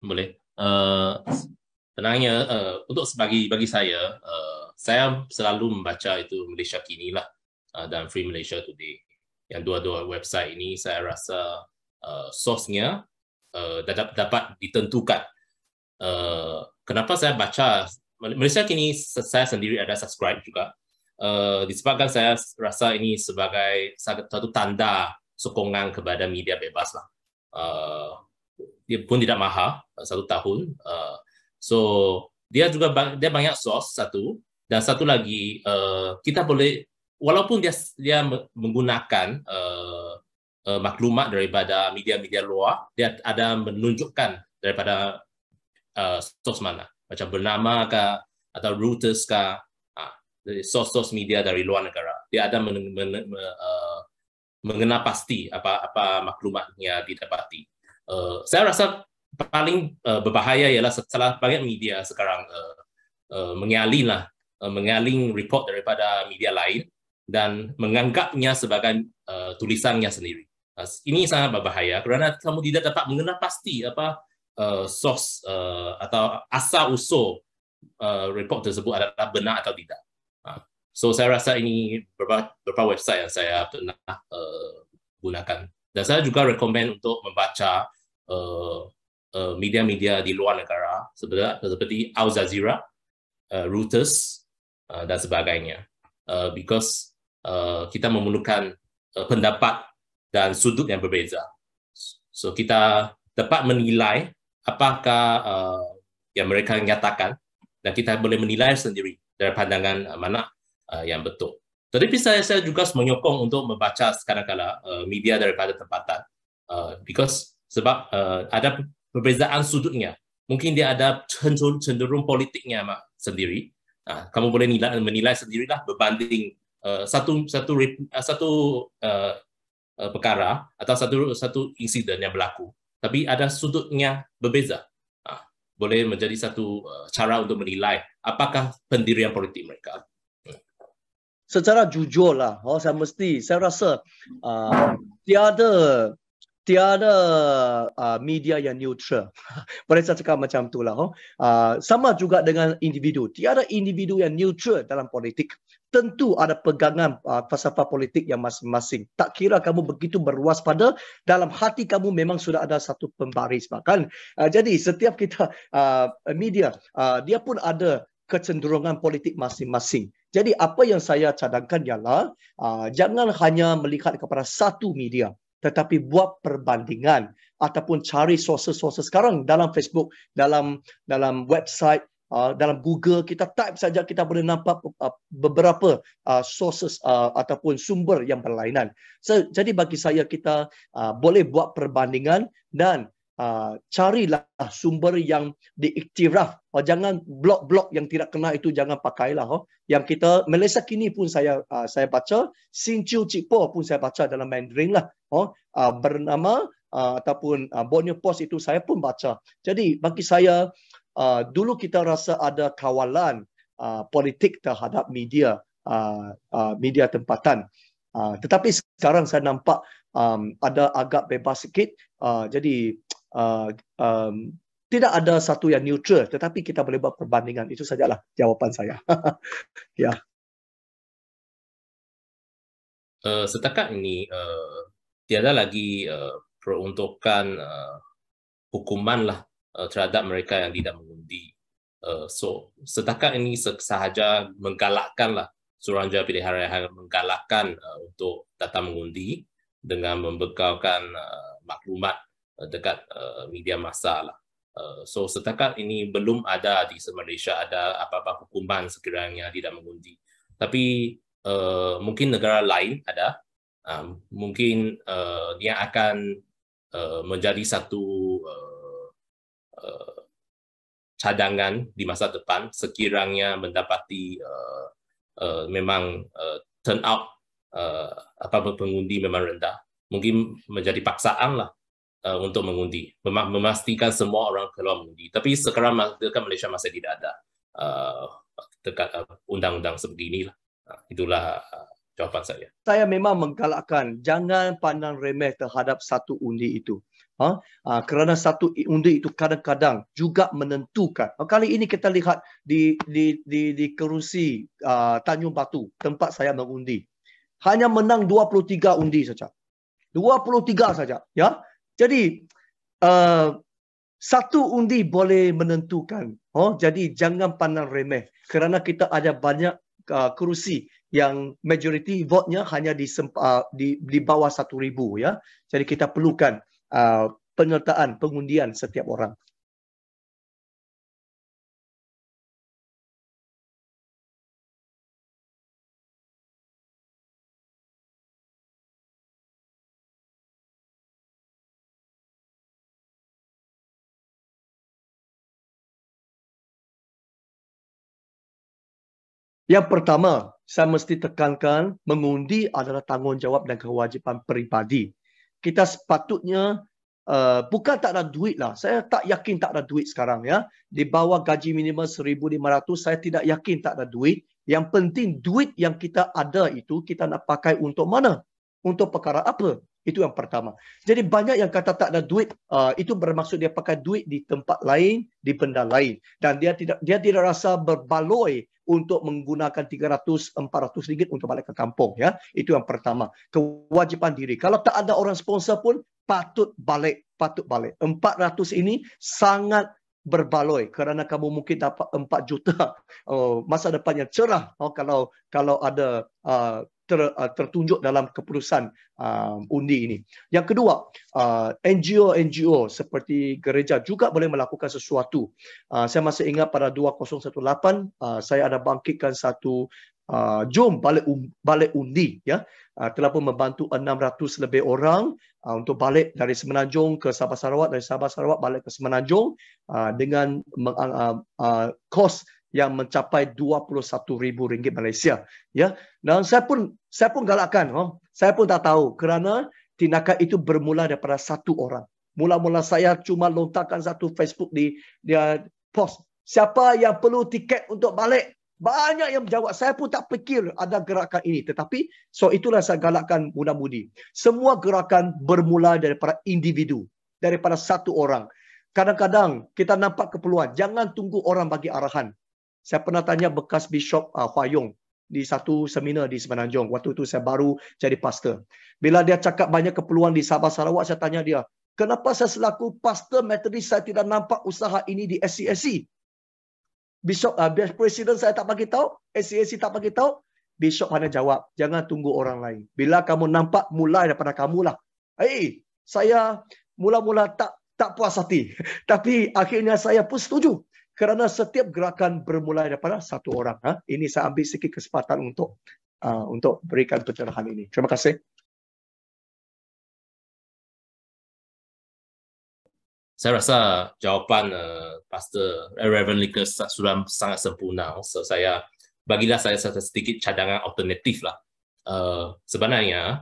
Boleh. Sebenarnya untuk bagi saya, saya selalu membaca itu Malaysia Kini lah dan Free Malaysia Today. Yang dua-dua website ini saya rasa source-nya dapat ditentukan. Kenapa saya baca Malaysia Kini, saya sendiri ada subscribe juga. Disebabkan saya rasa ini sebagai satu tanda sokongan kepada media bebas lah. Dia pun tidak mahal, 1 tahun. So dia juga dia banyak source satu, dan satu lagi kita boleh, walaupun dia menggunakan maklumat daripada media-media luar, dia ada menunjukkan daripada source mana, macam bernama kah atau Reuters kah, source media dari luar negara. Dia ada mengenal pasti apa maklumatnya didapati. Saya rasa paling berbahaya ialah setelah banyak media sekarang mengaling report daripada media lain dan menganggapnya sebagai tulisannya sendiri. Ini sangat berbahaya kerana kamu tidak dapat mengenal pasti apa source atau asal usul report tersebut adalah benar atau tidak. So saya rasa ini beberapa website yang saya pernah gunakan. Dan saya juga rekomen untuk membaca media-media di luar negara seperti Al Jazeera, Reuters dan sebagainya. Because kita memerlukan pendapat dan sudut yang berbeza. So kita dapat menilai apakah yang mereka nyatakan, dan kita boleh menilai sendiri dari pandangan mana yang betul. Tetapi saya juga menyokong untuk membaca kadang-kala media daripada tempatan, because sebab ada perbezaan sudutnya. Mungkin dia ada cenderung politiknya sendiri. Kamu boleh menilai sendirilah berbanding satu perkara atau satu insiden yang berlaku, tapi ada sudutnya berbeza. Boleh menjadi satu cara untuk menilai apakah pendirian politik mereka. Secara jujur lah, saya rasa tiada media yang neutral. Boleh saya cakap macam tu lah. Sama juga dengan individu. Tiada individu yang neutral dalam politik. Tentu ada pegangan falsafah politik yang masing-masing. Tak kira kamu begitu berwaspada, dalam hati kamu memang sudah ada satu pembaris. Bahkan, jadi setiap kita media, dia pun ada kecenderungan politik masing-masing. Jadi apa yang saya cadangkan ialah jangan hanya melihat kepada satu media, tetapi buat perbandingan ataupun cari sources-sources. Sekarang dalam Facebook, dalam website, dalam Google, kita type saja kita boleh nampak beberapa sources ataupun sumber yang berlainan. Jadi bagi saya kita boleh buat perbandingan dan carilah sumber yang diiktiraf. Jangan blog-blog yang tidak kena itu jangan pakailah. Yang kita Malaysia Kini pun saya baca, Sinchu Cipo pun saya baca dalam Mandarin lah. Bernama ataupun Borneo Post itu saya pun baca. Jadi bagi saya dulu kita rasa ada kawalan politik terhadap media tempatan. Tetapi sekarang saya nampak ada agak bebas sikit. Jadi tidak ada satu yang neutral, tetapi kita boleh buat perbandingan. Itu sajalah jawapan saya. Ya. Setakat ini tiada lagi peruntukan hukuman lah terhadap mereka yang tidak mengundi. So setakat ini sahaja menggalakkan lah Suruhanjaya Pilihan Raya menggalakkan untuk datang mengundi dengan membekalkan maklumat dekat media massa lah. So setakat ini belum ada di Malaysia ada apa-apa hukuman sekiranya tidak mengundi. Tapi mungkin negara lain ada. Mungkin dia akan menjadi satu cadangan di masa depan sekiranya mendapati memang turn out pengundi memang rendah. Mungkin menjadi paksaan lah untuk mengundi, memastikan semua orang keluar mengundi. Tapi sekarang dekat Malaysia masih tidak ada dekat undang-undang sebegini lah. Itulah jawapan saya. Saya memang menggalakkan jangan pandang remeh terhadap satu undi itu. Kerana satu undi itu kadang-kadang juga menentukan. Kali ini kita lihat di kerusi Tanjung Batu, tempat saya mengundi. Hanya menang 23 undi saja. 23 saja. Ya? Jadi, satu undi boleh menentukan. Jadi, jangan pandang remeh. Kerana kita ada banyak kerusi yang majority vote-nya hanya di bawah 1,000. Ya? Jadi, kita perlukan penyertaan pengundian setiap orang. Yang pertama, saya mesti tekankan mengundi adalah tanggungjawab dan kewajipan peribadi. Kita sepatutnya bukan tak ada duit lah. Saya tak yakin tak ada duit sekarang ya. Di bawah gaji minimum 1,500 saya tidak yakin tak ada duit. Yang penting duit yang kita ada itu kita nak pakai untuk mana? Untuk perkara apa? Itu yang pertama. Jadi banyak yang kata tak ada duit, itu bermaksud dia pakai duit di tempat lain, di benda lain, dan dia tidak rasa berbaloi untuk menggunakan 300-400 ringgit untuk balik ke kampung ya. Itu yang pertama. Kewajipan diri. Kalau tak ada orang sponsor pun patut balik. 400 ini sangat berbaloi kerana kamu mungkin dapat 4 juta masa depan yang cerah kalau ada tertunjuk dalam keputusan undi ini. Yang kedua, NGO seperti gereja juga boleh melakukan sesuatu. Saya masih ingat pada 2018 saya ada bangkitkan satu jom balik undi ya. Telah pun membantu 600 lebih orang untuk balik dari Semenanjung ke Sabah Sarawak, dari Sabah Sarawak balik ke Semenanjung dengan kos yang mencapai RM21,000 Malaysia ya. Dan saya pun galakkan, saya pun tak tahu kerana tindakan itu bermula daripada satu orang. Mula-mula saya cuma lontarkan satu Facebook di dia post, siapa yang perlu tiket untuk balik? Banyak yang menjawab. Saya pun tak fikir ada gerakan ini, tetapi itulah saya galakkan muda-mudi. Semua gerakan bermula daripada individu, daripada satu orang. Kadang-kadang kita nampak keperluan, jangan tunggu orang bagi arahan. Saya pernah tanya bekas Bishop Hua Yong di satu seminar di Semenanjung. Waktu itu saya baru jadi pastor. Bila dia cakap banyak keperluan di Sabah Sarawak, saya tanya dia, kenapa saya selaku pastor Methodist saya tidak nampak usaha ini di SCSC? Bishop, Presiden saya tak bagi tahu, SCSC tak bagi tahu. Bishop hanya jawab, jangan tunggu orang lain. Bila kamu nampak, mulai daripada kamulah. Saya mula-mula tak puas hati. Tapi akhirnya saya pun setuju. Kerana setiap gerakan bermula daripada satu orang. Ini saya ambil sikit kesempatan untuk berikan pencerahan ini. Terima kasih. Saya rasa jawapan Pastor Reverend Nicholas sudah sangat sempurna. So bagilah saya sedikit cadangan alternatif lah. Sebenarnya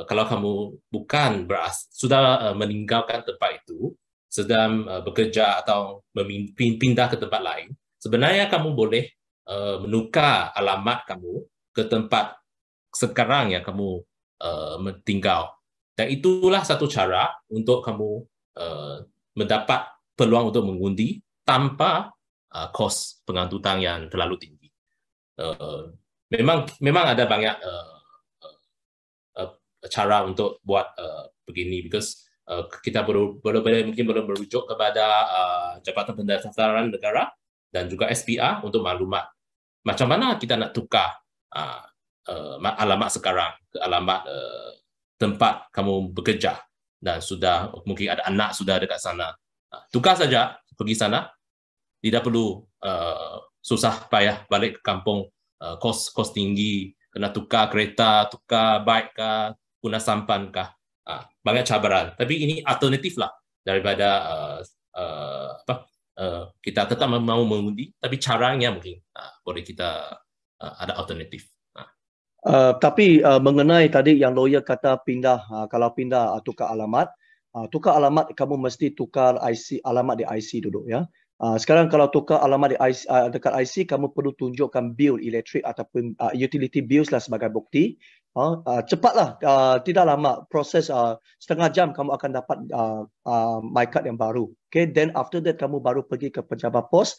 kalau kamu bukan sudah meninggalkan tempat itu, sedang bekerja atau pindah ke tempat lain, sebenarnya kamu boleh menukar alamat kamu ke tempat sekarang yang kamu tinggal. Dan itulah satu cara untuk kamu mendapat peluang untuk mengundi tanpa kos pengantutan yang terlalu tinggi. Memang ada banyak cara untuk buat begini, because kita mungkin belum merujuk kepada Jabatan Pendaftaran Negara dan juga SPR untuk maklumat macam mana kita nak tukar alamat sekarang ke alamat tempat kamu bekerja dan sudah mungkin ada anak sudah dekat sana. Tukar saja, pergi sana, tidak perlu susah payah balik ke kampung, kos tinggi, kena tukar kereta, tukar bike kah, guna sampan kah. Banyak cabaran, tapi ini alternatif lah daripada kita tetap mau mengundi, tapi caranya mungkin boleh kita ada alternatif. Tapi mengenai tadi yang lawyer kata pindah, kalau pindah tukar alamat kamu mesti tukar IC, alamat di IC dulu ya. Sekarang kalau tukar alamat di IC, dekat IC, kamu perlu tunjukkan bil elektrik ataupun utility bills lah sebagai bukti. Cepatlah, tidak lama, proses setengah jam kamu akan dapat my card yang baru. Okay, then after that kamu baru pergi ke pejabat pos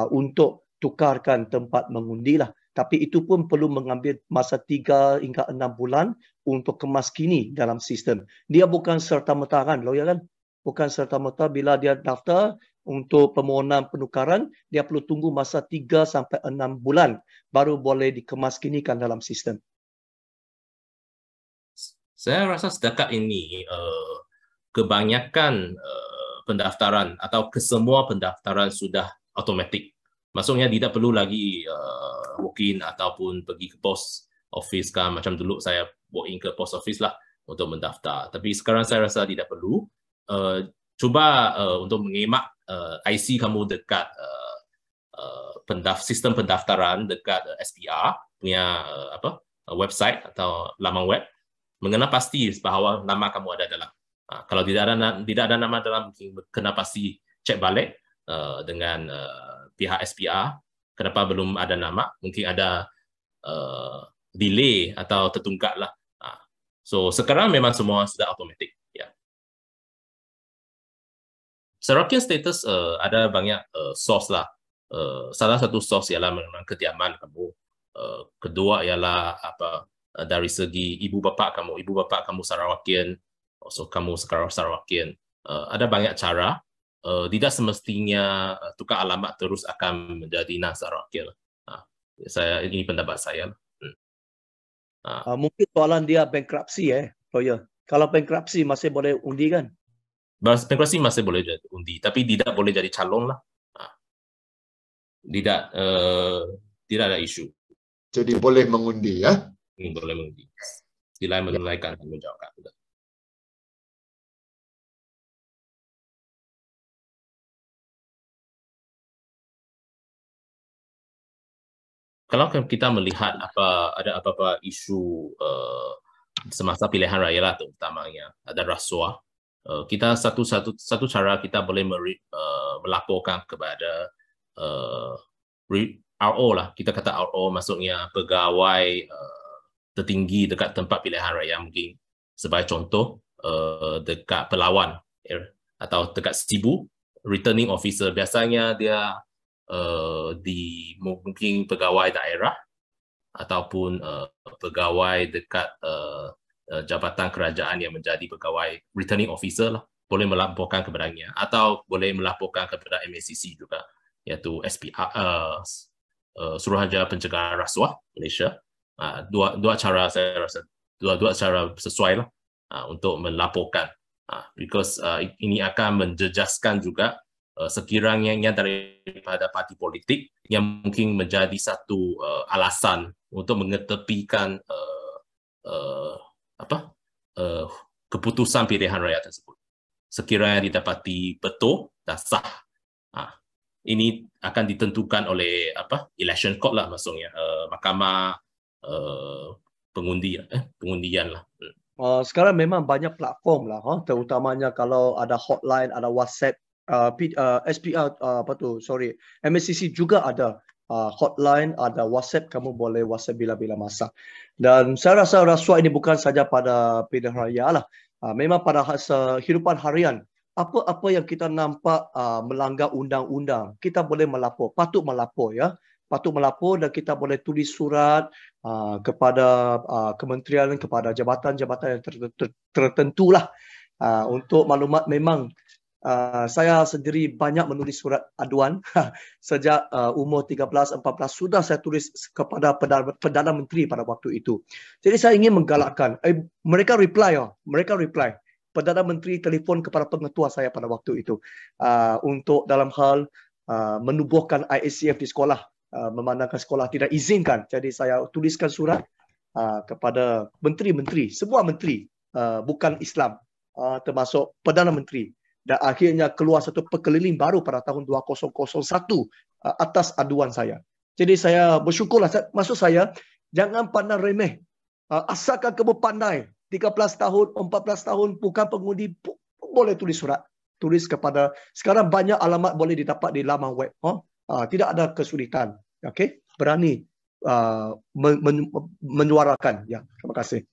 untuk tukarkan tempat mengundi lah. Tapi itu pun perlu mengambil masa 3 hingga 6 bulan untuk kemaskini dalam sistem. Dia bukan serta-merta kan, lawyer kan? Bukan serta-merta bila dia daftar untuk permohonan penukaran, dia perlu tunggu masa 3 sampai 6 bulan baru boleh dikemaskinikan dalam sistem. Saya rasa setakat ini kebanyakan pendaftaran atau kesemua pendaftaran sudah automatik. Maksudnya tidak perlu lagi walk-in ataupun pergi ke post office kan. Macam dulu saya walk-in ke post office lah untuk mendaftar. Tapi sekarang saya rasa tidak perlu. Cuba untuk mengemak IC kamu dekat sistem pendaftaran dekat SPR punya website atau laman web, mengenal pasti bahawa nama kamu ada dalam. Kalau tidak ada nama dalam, kena pasti cek balik dengan pihak SPR kenapa belum ada nama. Mungkin ada delay atau tertunggak lah. So sekarang memang semua sudah automatik. Sarakian status ada banyak source lah. Salah satu source ialah memang kediaman kamu. Kedua ialah dari segi ibu bapa kamu. Ibu bapa kamu Sarawakian, so kamu sekarang Sarawakian. Ada banyak cara. Tidak semestinya tukar alamat terus akan menjadi non-Sarawakian. Ini pendapat saya. Mungkin soalan dia bankruptcy lawyer. Kalau bankruptcy masih boleh undi kan? Bankruptcy masih boleh jadi undi, tapi tidak boleh jadi calon lah. Tidak ada isu. Jadi boleh mengundi ya? Boleh mengundi. Sila menunaikan tanggungjawab. Kalau kita melihat ada apa-apa isu semasa pilihan raya lah, terutamanya ada rasuah, kita satu cara kita boleh melaporkan kepada RO lah. Kita kata RO maksudnya pegawai tertinggi dekat tempat pilihan raya, mungkin sebagai contoh dekat Pelawan atau dekat Sibu, returning officer biasanya dia mungkin pegawai daerah ataupun pegawai dekat jabatan kerajaan yang menjadi pegawai returning officer lah, boleh melaporkan kepadanya atau boleh melaporkan kepada MACC juga, iaitu SPR, Suruhanjaya Pencegahan Rasuah Malaysia. Dua cara saya rasa dua cara sesuai lah untuk melaporkan, because ini akan menjejaskan juga sekiranya daripada parti politik yang mungkin menjadi satu alasan untuk mengetepikan keputusan pilihan raya tersebut. Sekiranya didapati betul dan sah, ini akan ditentukan oleh election court lah, maksudnya mahkamah pengundian lah. Sekarang memang banyak platform lah, terutamanya kalau ada hotline, ada WhatsApp, SPR MACC juga ada hotline, ada WhatsApp, kamu boleh WhatsApp bila-bila masa. Dan saya rasa rasuah ini bukan saja pada pilihan raya lah, memang pada kehidupan harian. Apa-apa yang kita nampak melanggar undang-undang, kita boleh melapor, patut melapor ya. Patut melapor, dan kita boleh tulis surat kepada kementerian, kepada jabatan-jabatan yang tertentu lah untuk maklumat. Memang saya sendiri banyak menulis surat aduan sejak umur 13-14 sudah saya tulis kepada Perdana Menteri pada waktu itu. Jadi saya ingin menggalakkan, mereka reply. Perdana Menteri telefon kepada pengetua saya pada waktu itu untuk dalam hal menubuhkan IACF di sekolah, memandangkan sekolah tidak izinkan. Jadi saya tuliskan surat kepada menteri-menteri, semua menteri bukan Islam, termasuk Perdana Menteri. Dan akhirnya keluar satu perkeliling baru pada tahun 2001 atas aduan saya. Jadi saya bersyukurlah. Maksud saya, jangan pandang remeh. Asalkan kamu pandai, 13 tahun, 14 tahun, bukan pengundi, boleh tulis surat. tulis kepada, sekarang banyak alamat boleh didapat di laman web. Tidak ada kesulitan. Okey, berani menyuarakan. Ya, terima kasih.